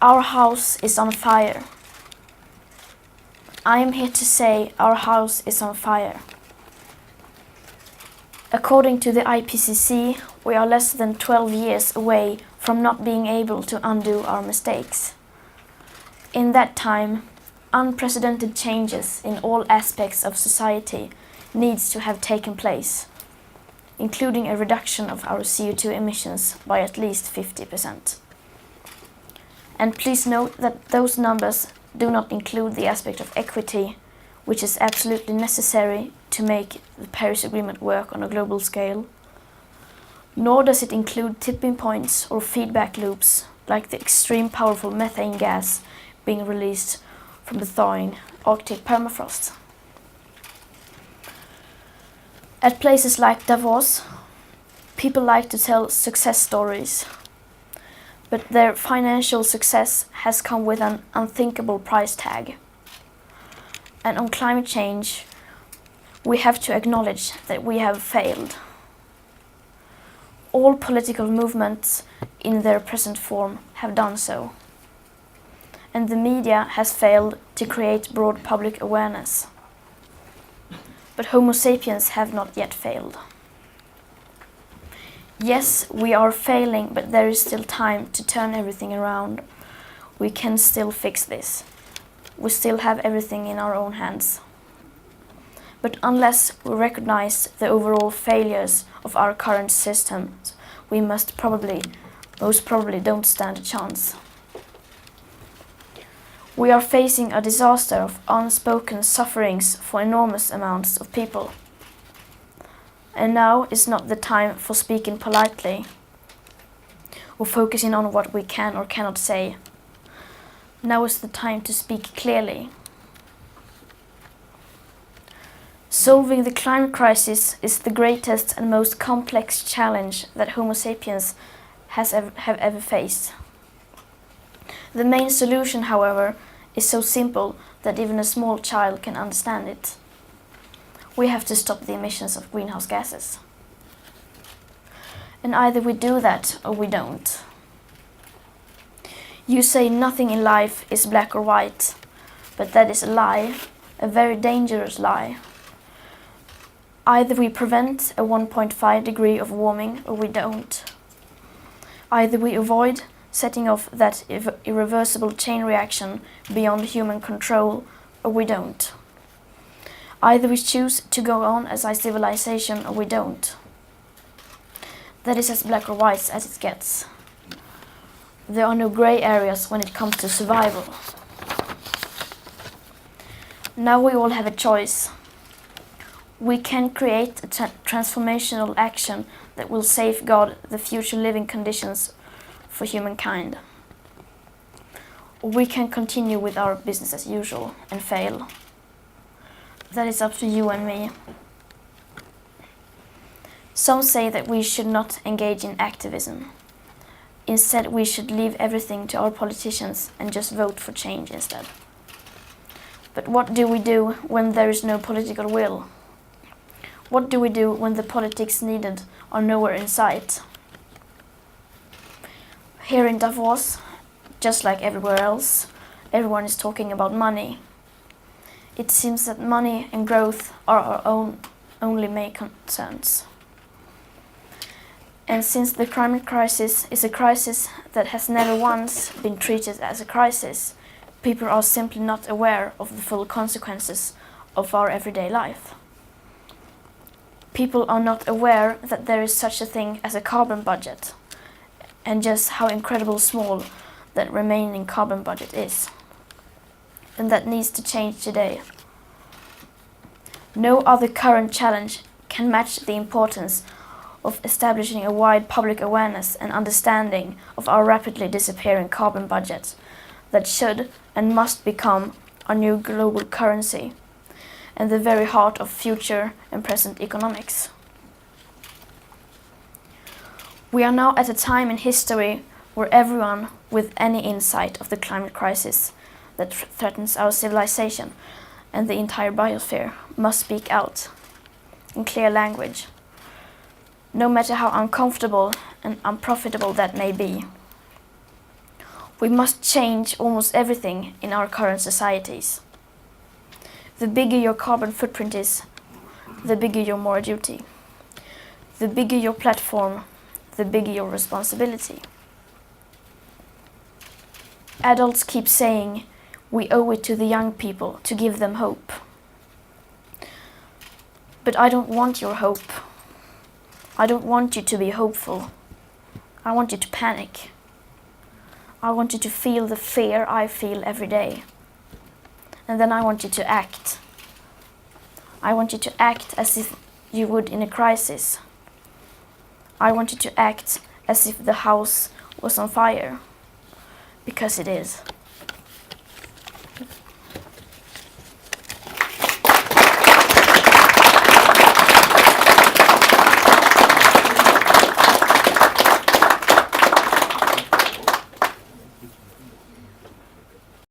Our house is on fire. I am here to say our house is on fire. According to the IPCC, we are less than 12 years away from not being able to undo our mistakes. In that time, unprecedented changes in all aspects of society needs to have taken place, including a reduction of our CO2 emissions by at least 50%. And please note that those numbers do not include the aspect of equity, which is absolutely necessary to make the Paris Agreement work on a global scale. Nor does it include tipping points or feedback loops, like the extreme powerful methane gas being released from the thawing Arctic permafrost. At places like Davos, people like to tell success stories, but their financial success has come with an unthinkable price tag. And on climate change, we have to acknowledge that we have failed. All political movements in their present form have done so. And the media has failed to create broad public awareness. But Homo sapiens have not yet failed. Yes, we are failing, but there is still time to turn everything around. We can still fix this. We still have everything in our own hands. But unless we recognize the overall failures of our current systems, we most probably don't stand a chance. We are facing a disaster of unspoken sufferings for enormous amounts of people. And now is not the time for speaking politely or focusing on what we can or cannot say. Now is the time to speak clearly. Solving the climate crisis is the greatest and most complex challenge that Homo sapiens have ever faced. The main solution, however, is so simple that even a small child can understand it. We have to stop the emissions of greenhouse gases. And either we do that or we don't. You say nothing in life is black or white, but that is a lie, a very dangerous lie. Either we prevent a 1.5 degree of warming or we don't. Either we avoid setting off that irreversible chain reaction beyond human control or we don't. Either we choose to go on as a civilization or we don't. That is as black or white as it gets. There are no grey areas when it comes to survival. Now we all have a choice. We can create a transformational action that will safeguard the future living conditions for humankind. Or we can continue with our business as usual and fail. That is up to you and me. Some say that we should not engage in activism. Instead, we should leave everything to our politicians and just vote for change instead. But what do we do when there is no political will? What do we do when the politics needed are nowhere in sight? Here in Davos, just like everywhere else, everyone is talking about money. It seems that money and growth are our only main concerns. And since the climate crisis is a crisis that has never once been treated as a crisis, people are simply not aware of the full consequences of our everyday life. People are not aware that there is such a thing as a carbon budget, and just how incredibly small that remaining carbon budget is. And that needs to change today. No other current challenge can match the importance of establishing a wide public awareness and understanding of our rapidly disappearing carbon budget that should and must become our new global currency and the very heart of future and present economics. We are now at a time in history where everyone with any insight of the climate crisis that threatens our civilization and the entire biosphere must speak out in clear language, no matter how uncomfortable and unprofitable that may be. We must change almost everything in our current societies. The bigger your carbon footprint is, the bigger your moral duty. The bigger your platform, the bigger your responsibility. Adults keep saying we owe it to the young people to give them hope. But I don't want your hope. I don't want you to be hopeful. I want you to panic. I want you to feel the fear I feel every day. And then I want you to act. I want you to act as if you would in a crisis. I want you to act as if the house was on fire. Because it is.